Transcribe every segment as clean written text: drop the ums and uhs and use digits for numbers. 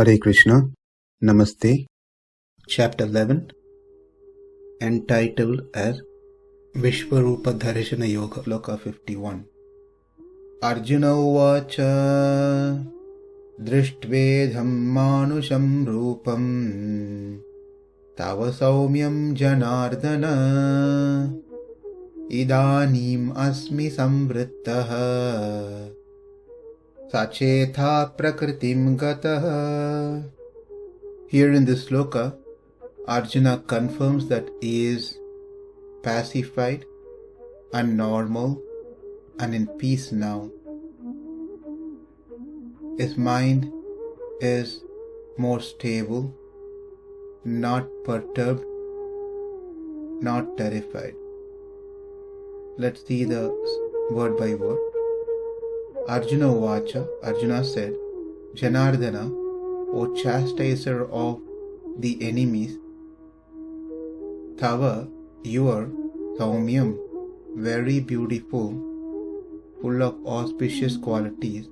Hare Krishna, Namaste. Chapter 11, entitled as Vishwarupa Dharshana Yoga, Sloka 51. Arjuna uvāca dṛṣṭvedaṁ mānuṣaṁ rūpaṁ tava saumyaṁ Janārdana idānīm asmi saṁvṛttaḥ sa-cetāḥ prakṛtiṁ gataḥ. Here in this sloka, Arjuna confirms that he is pacified and normal and in peace now. His mind is more stable, not perturbed, not terrified. Let's see the word by word. Arjuna uvāca, Arjuna said, Janārdana, O chastiser of the enemies, tava, your saumyaṁ, very beautiful, full of auspicious qualities,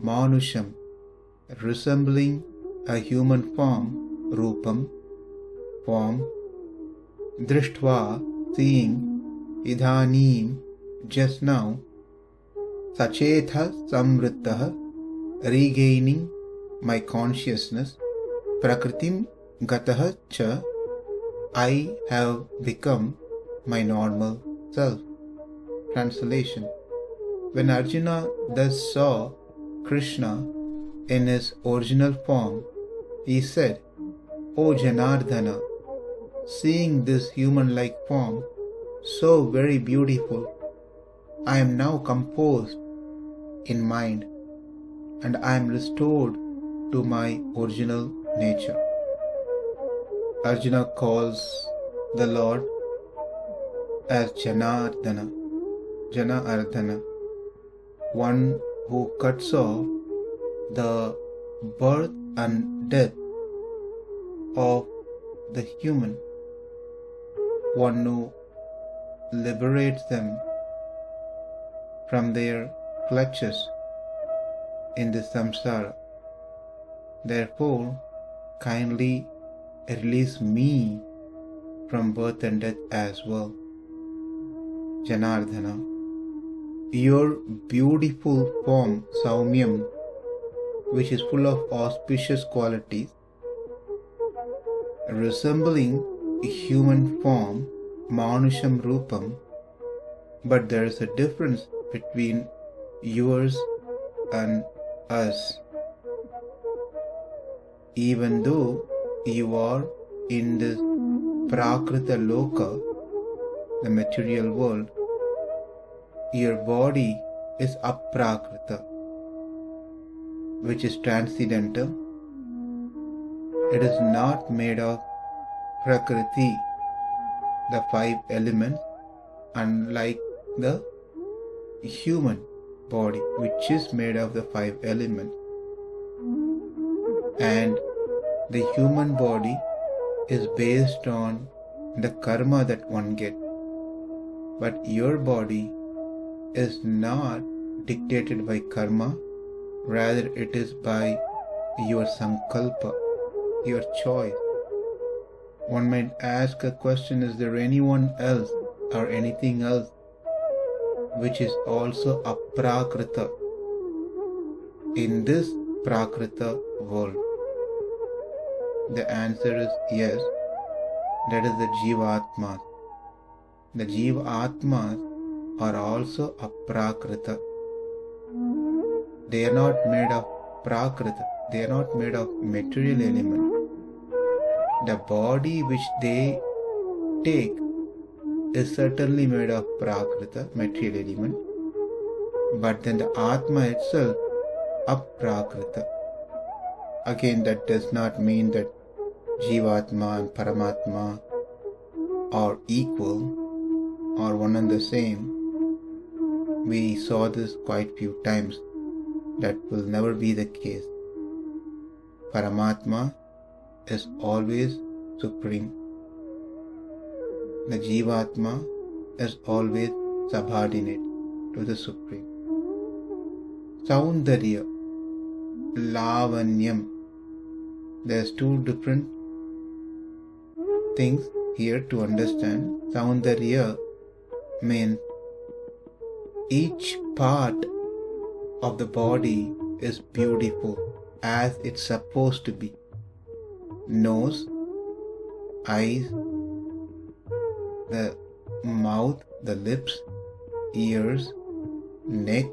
mānuṣaṁ, resembling a human form, rūpaṁ, form, dṛṣṭvā, seeing, idānīm, just now, sa-cetāḥ saṁvṛttaḥ, regaining my consciousness, prakṛtiṁ gataḥ cha, I have become my normal self. Translation. When Arjuna thus saw Kṛṣṇa in his original form, he said, O Janārdana, seeing this human-like form, so very beautiful, I am now composed in mind, and I am restored to my original nature. Arjuna calls the Lord as Janārdana, one who cuts off the birth and death of the human, one who liberates them from their clutches in the samsara. Therefore, kindly release me from birth and death as well. Janārdana, your beautiful form, saumyaṁ, which is full of auspicious qualities, resembling a human form, mānuṣaṁ rūpaṁ, but there is a difference between yours and us. Even though you are in this prakrita loka, the material world, your body is aprakrita, which is transcendental. It is not made of prakriti, the 5 elements, unlike the human body, which is made of the 5 elements. And the human body is based on the karma that one gets. But your body is not dictated by karma, rather it is by your sankalpa, your choice. One might ask a question, is there anyone else or anything else which is also aprakrita in this prakrita world? The answer is yes, that is the jivatmas. The jivatmas are also aprakrita. They are not made of prakrita, they are not made of material element. The body which they take is certainly made of prakrita, material element, but then the atma itself, aprakrita. Again, that does not mean that jivatma and paramatma are equal or one and the same. We saw this quite few times. That will never be the case. Paramatma is always supreme. The jivatma is always subordinate to the Supreme. Saundarya, lavanyam, there's two different things here to understand. Saundarya means each part of the body is beautiful as it's supposed to be. Nose, eyes, the mouth, the lips, ears, neck,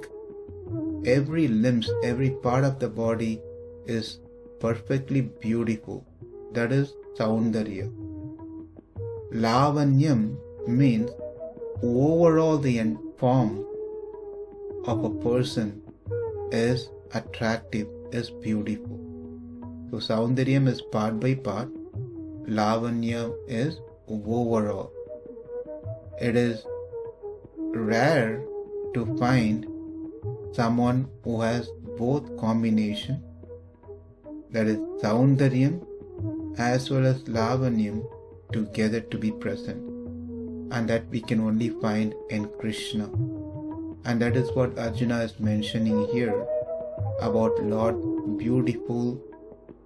every limbs, every part of the body is perfectly beautiful. That is Saundarya. Lavanyam means overall the form of a person is attractive, is beautiful. So Saundaryam is part by part, Lavanyam is overall. It is rare to find someone who has both combination, that is Saundaryam as well as Lavanyam together to be present, and that we can only find in Kṛṣṇa. And that is what Arjuna is mentioning here about Lord's beautiful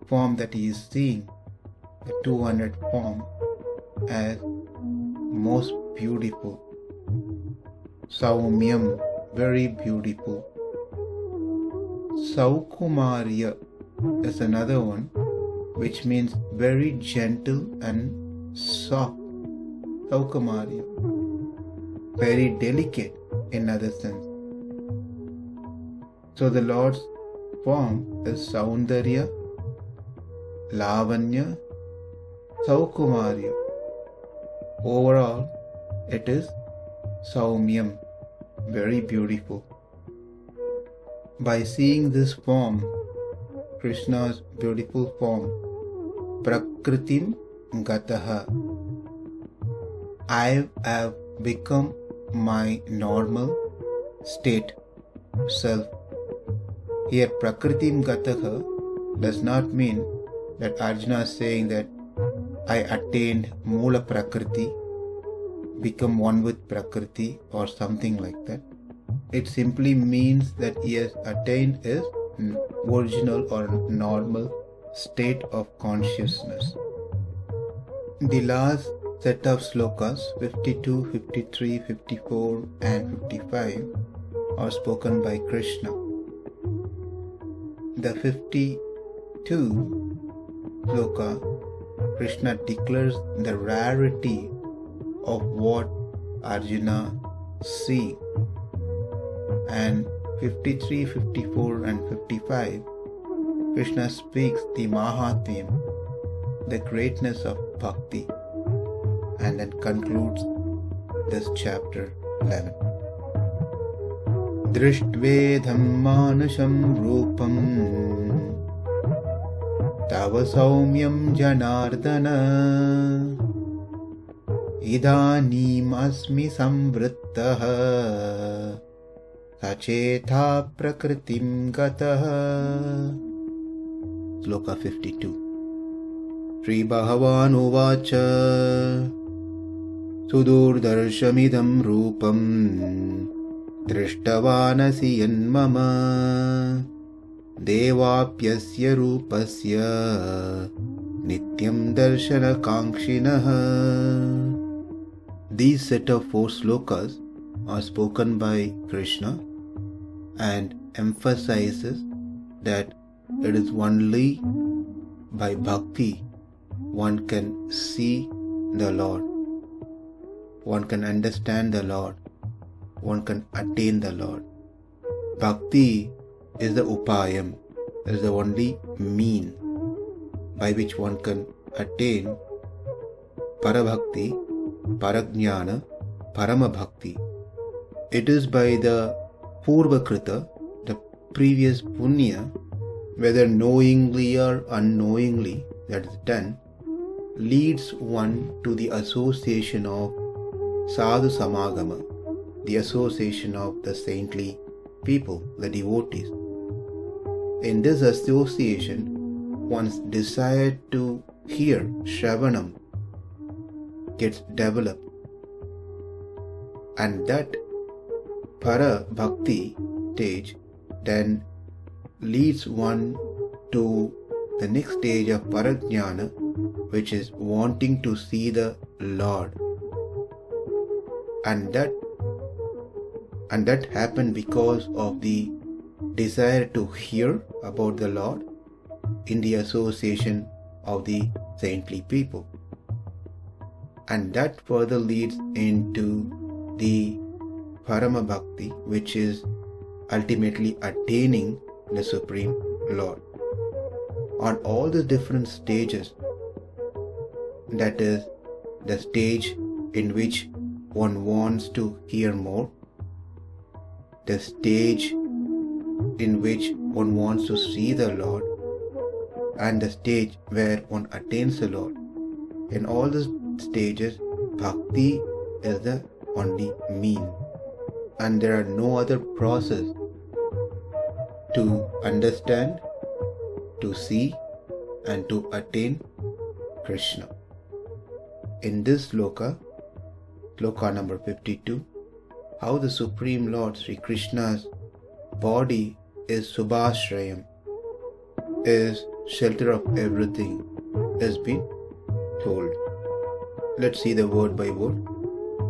form that he is seeing, the 200 form, as most beautiful. Saumyaṁ, very beautiful. Saukumarya is another one, which means very gentle and soft. Saukumarya, very delicate in other sense. So the Lord's form is Saundarya, Lavanya, Saukumarya. Overall, it is Saumyaṁ, very beautiful. By seeing this form, Kṛṣṇa's beautiful form, prakṛtiṁ gataḥ, I have become my normal state, self. Here prakṛtiṁ gataḥ does not mean that Arjuna is saying that I attained Mula Prakriti, become one with Prakriti or something like that. It simply means that he has attained his original or normal state of consciousness. The last set of slokas, 52, 53, 54 and 55 are spoken by Kṛṣṇa. The 52 sloka, Kṛṣṇa declares the rarity of what Arjuna sees, and 53, 54 and 55, Kṛṣṇa speaks the mahatmyam, the greatness of bhakti, and then concludes this chapter 11. dṛṣṭvedaṁ mānuṣaṁ rūpaṁ tava saumyaṁ Janārdana idānīm asmi saṁvṛttaḥ sa-cetāḥ prakṛtiṁ gataḥ. Sloka 52. śrī-bhagavān uvāca su-durdarśam rūpaṁ dṛṣṭavān mama devāpyasya rūpasya nityaṁ darśana-kāṅkṣiṇaḥ. These set of 4 slokas are spoken by Kṛṣṇa and emphasizes that it is only by bhakti one can see the Lord, one can understand the Lord, one can attain the Lord. Bhakti is the upāyam, is the only mean by which one can attain parabhakti, parajñāna, paramabhakti. It is by the purvakrita, the previous punya, whether knowingly or unknowingly that is done, leads one to the association of sadhu samagama, the association of the saintly people, the devotees. In this association, one's desire to hear Shravanam gets developed, and that para bhakti stage then leads one to the next stage of parajnana, which is wanting to see the Lord. And that happened because of the desire to hear about the Lord in the association of the saintly people. And that further leads into the Parama Bhakti, which is ultimately attaining the Supreme Lord. On all the different stages, that is, the stage in which one wants to hear more, the stage in which one wants to see the Lord, and the stage where one attains the Lord. In all the stages, bhakti is the only mean, and there are no other process to understand, to see, and to attain Kṛṣṇa. In this sloka, sloka number 52, how the Supreme Lord Sri Krishna's body is subhashrayam, is shelter of everything, has been told. Let's see the word by word.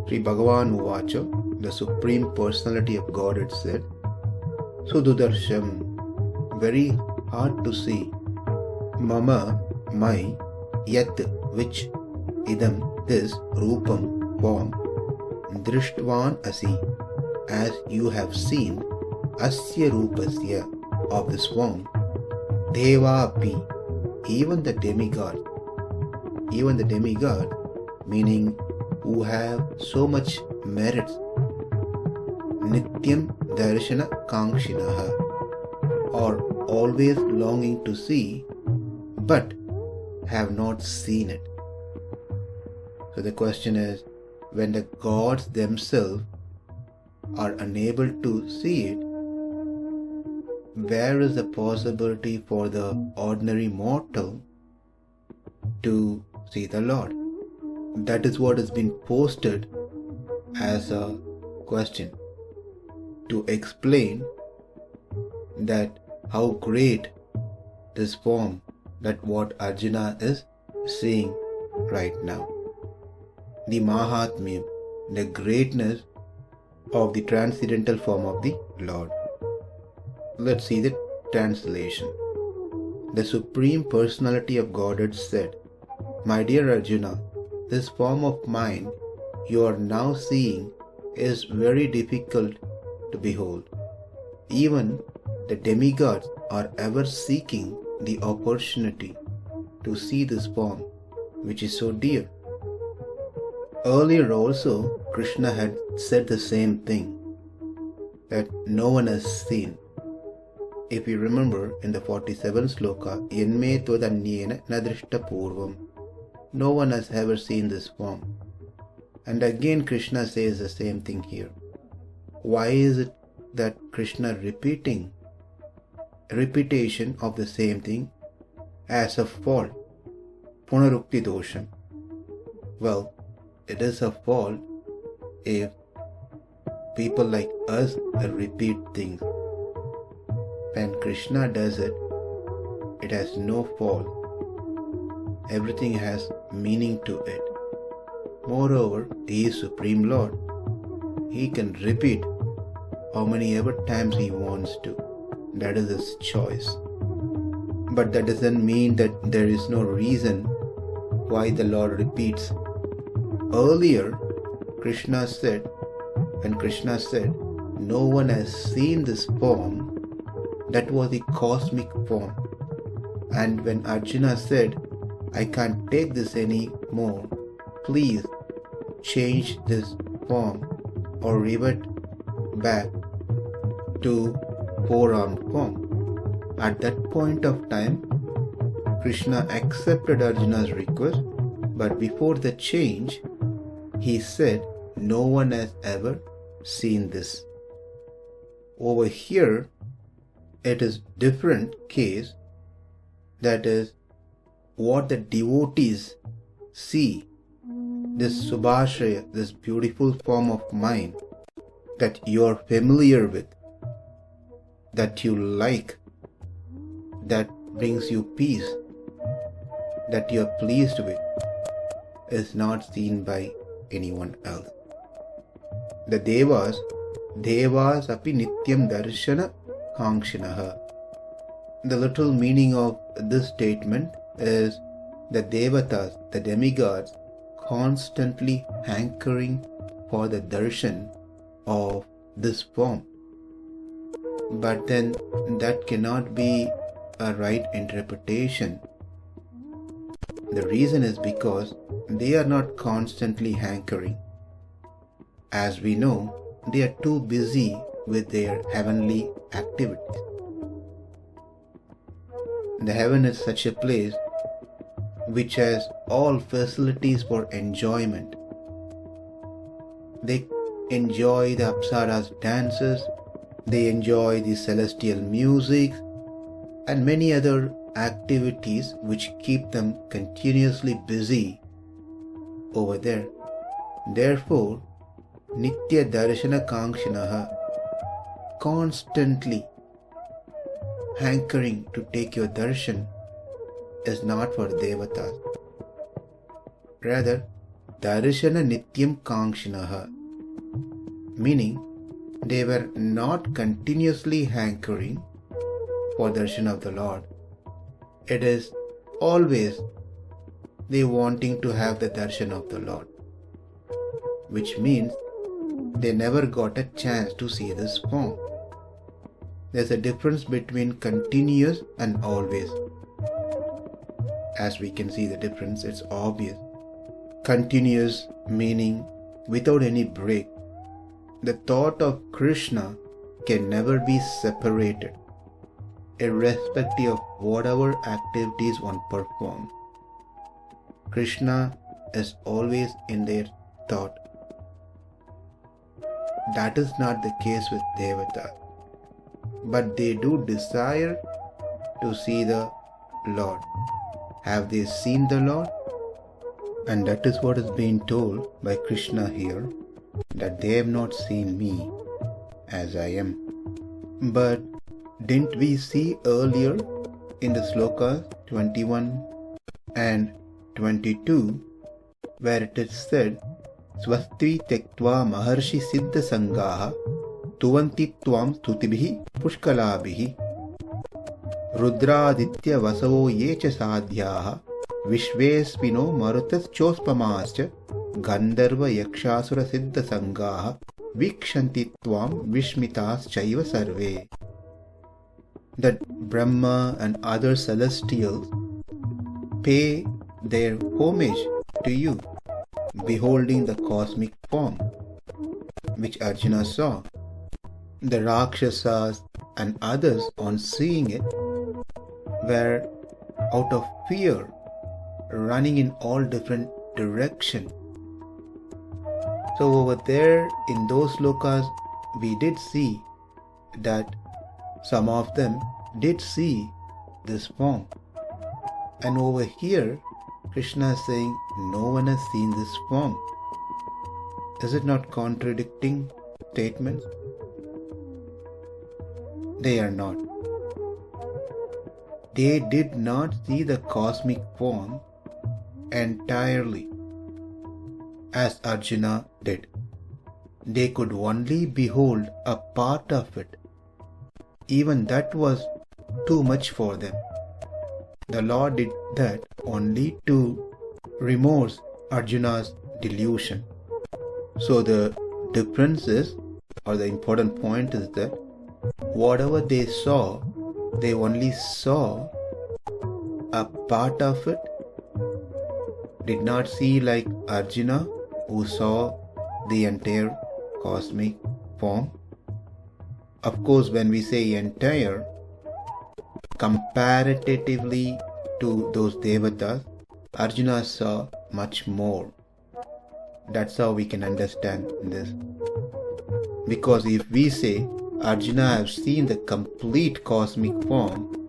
śrī-bhagavān uvāca, the Supreme Personality of Godhead said, su-durdarśam, very hard to see, mama, my, yat, which, idaṁ, this, rūpaṁ, form, dṛṣṭvān asi, as you have seen, asya rūpasya, of this form, devā, even the demigod, meaning who have so much merits, nityaṁ darśana-kāṅkṣiṇaḥ, are always longing to see, but have not seen it. So the question is, when the gods themselves are unable to see it, where is the possibility for the ordinary mortal to see the Lord? That is what has been posted as a question to explain that how great this form, that what Arjuna is seeing right now. The mahatmya, the greatness of the transcendental form of the Lord. Let's see the translation. The Supreme Personality of Godhead said, "My dear Arjuna, this form of mine you are now seeing is very difficult to behold. Even the demigods are ever seeking the opportunity to see this form, which is so dear." Earlier also, Kṛṣṇa had said the same thing, that no one has seen. If you remember in the 47th sloka, yenme tvadanyena na dṛṣṭapūrvam, no one has ever seen this form. And again Kṛṣṇa says the same thing here. Why is it that Kṛṣṇa repetition of the same thing as a fault, punarukti dosham? Well, it is a fault if people like us repeat things. When Kṛṣṇa does it, it has no fault. Everything has meaning to it. Moreover, He is Supreme Lord. He can repeat how many ever times He wants to. That is His choice. But that doesn't mean that there is no reason why the Lord repeats. Earlier, Kṛṣṇa said, no one has seen this form, that was the cosmic form. And when Arjuna said, I can't take this anymore, please change this form or revert back to four-armed form. At that point of time, Kṛṣṇa accepted Arjuna's request, but before the change, he said, no one has ever seen this. Over here, it is different case, that is, what the devotees see, this subhashraya, this beautiful form of mind that you are familiar with, that you like, that brings you peace, that you are pleased with, is not seen by anyone else. The devas api nityaṁ darśana-kāṅkṣiṇaḥ. The literal meaning of this statement is the devatas, the demigods, constantly hankering for the darshan of this form. But then that cannot be a right interpretation. The reason is because they are not constantly hankering. As we know, they are too busy with their heavenly activities. The heaven is such a place which has all facilities for enjoyment. They enjoy the apsaras dances, they enjoy the celestial music, and many other activities which keep them continuously busy over there. Therefore, nitya darśana-kāṅkṣiṇaḥ, constantly hankering to take your darshan, is not for devatas. Rather, darśana-nityaṁ kāṅkṣiṇaḥ, meaning they were not continuously hankering for darshan of the Lord. It is always they wanting to have the darshan of the Lord, which means they never got a chance to see this form. There's a difference between continuous and always. As we can see the difference, it's obvious. Continuous meaning without any break. The thought of Kṛṣṇa can never be separated, irrespective of whatever activities one performs. Kṛṣṇa is always in their thought. That is not the case with devatas, but they do desire to see the Lord. Have they seen the Lord? And that is what is being told by Kṛṣṇa here, that they have not seen me as I am. But didn't we see earlier in the Sloka 21 and 22 where it is said, Swasti tektva maharshi siddha sangaha tuvanti tvam stutibhi pushkalabihi rudraditya vasavo yecha sadhyaha vishvespino marutas chospamaascha gandharva yakshasura siddha sangaha vikshanti tvam vishmitas chaiva sarve. That Brahma and other celestials pay their homage to you, beholding the cosmic form, which Arjuna saw. The Rakshasas and others, on seeing it, were out of fear, running in all different directions. So over there in those slokas, we did see that some of them did see this form. And over here, Kṛṣṇa is saying, no one has seen this form. Is it not contradicting statements? They are not. They did not see the cosmic form entirely as Arjuna did. They could only behold a part of it. Even that was too much for them. The Lord did that only to remove Arjuna's delusion. So the difference is, or the important point is that whatever they saw, they only saw a part of it, did not see like Arjuna who saw the entire cosmic form. Of course, when we say entire, comparatively to those devatas, Arjuna saw much more. That's how we can understand this. Because if we say Arjuna has seen the complete cosmic form,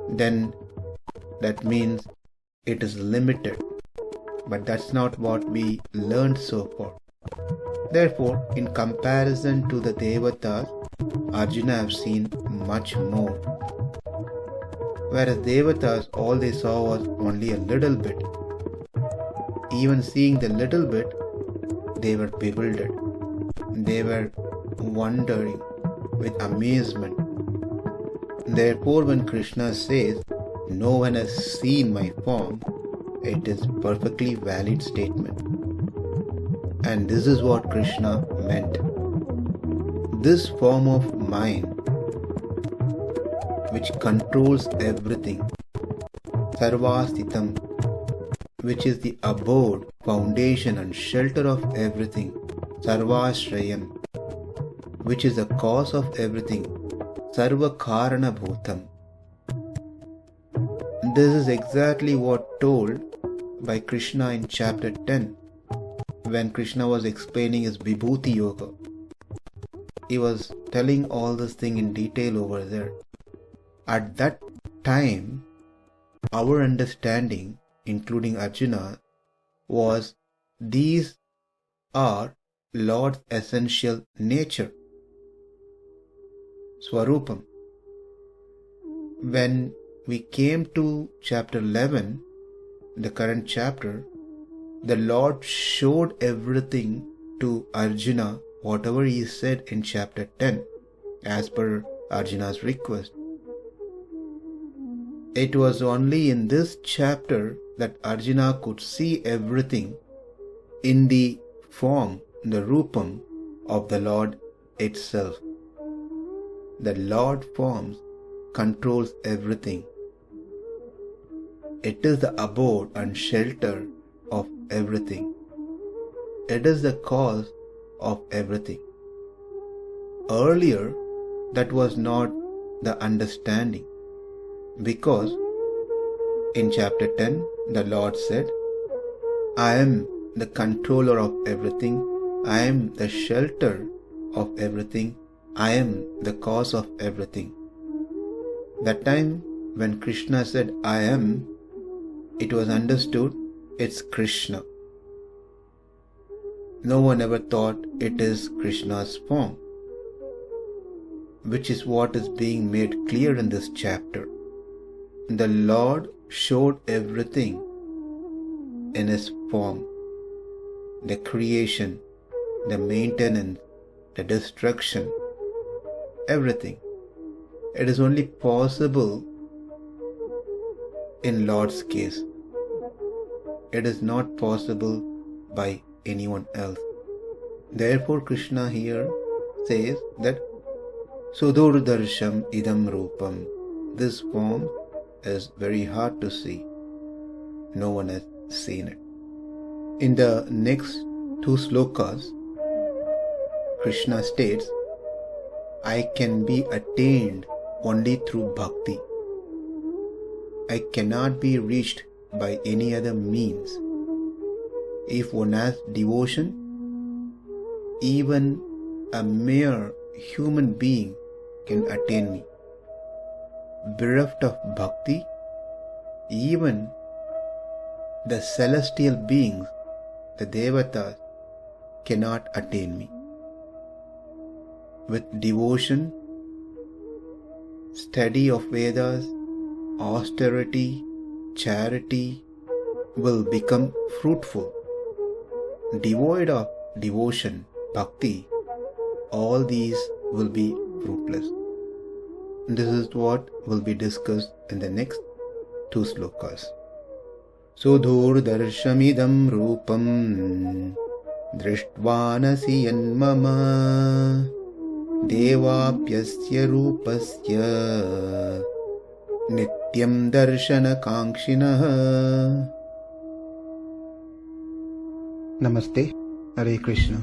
then that means it is limited. But that's not what we learned so far. Therefore, in comparison to the devatas, Arjuna has seen much more. Whereas devatas, all they saw was only a little bit. Even seeing the little bit, they were bewildered. They were wondering with amazement. Therefore, when Kṛṣṇa says, "No one has seen my form," it is perfectly valid statement. And this is what Kṛṣṇa meant. This form of mind, which controls everything, sarvāsthitham, which is the abode, foundation and shelter of everything, sarvāshrayam, which is the cause of everything, sarva-kāranabhūtam. This is exactly what told by Kṛṣṇa in chapter 10, when Kṛṣṇa was explaining his vibhuti yoga. He was telling all this thing in detail over there. At that time, our understanding, including Arjuna, was these are Lord's essential nature, swarūpaṁ. When we came to chapter 11, the current chapter, the Lord showed everything to Arjuna, whatever he said in chapter 10, as per Arjuna's request. It was only in this chapter that Arjuna could see everything in the form, the rūpaṁ of the Lord itself. The Lord forms controls everything. It is the abode and shelter of everything. It is the cause of everything. Earlier, that was not the understanding, because in chapter 10, the Lord said, "I am the controller of everything. I am the shelter of everything. I am the cause of everything." That time when Kṛṣṇa said, "I am," it was understood it's Kṛṣṇa. No one ever thought it is Kṛṣṇa's form, which is what is being made clear in this chapter. The Lord showed everything in His form, the creation, the maintenance, the destruction, everything. It is only possible in Lord's case. It is not possible by anyone else. Therefore, Kṛṣṇa here says that su-durdarśam idaṁ rūpaṁ. This form is very hard to see. No one has seen it. In the next two slokas, Kṛṣṇa states, "I can be attained only through bhakti. I cannot be reached by any other means. If one has devotion, even a mere human being can attain me. Bereft of bhakti, even the celestial beings, the devatas, cannot attain me. With devotion, study of Vedas, austerity, charity will become fruitful. Devoid of devotion, bhakti, all these will be fruitless." This is what will be discussed in the next two slokas. su-durdarśam idaṁ rūpaṁ dṛṣṭvānasi yanmama devāpyasya rūpasya nityaṁ darśana-kāṅkṣiṇaḥ. Namaste. Hare Krishna.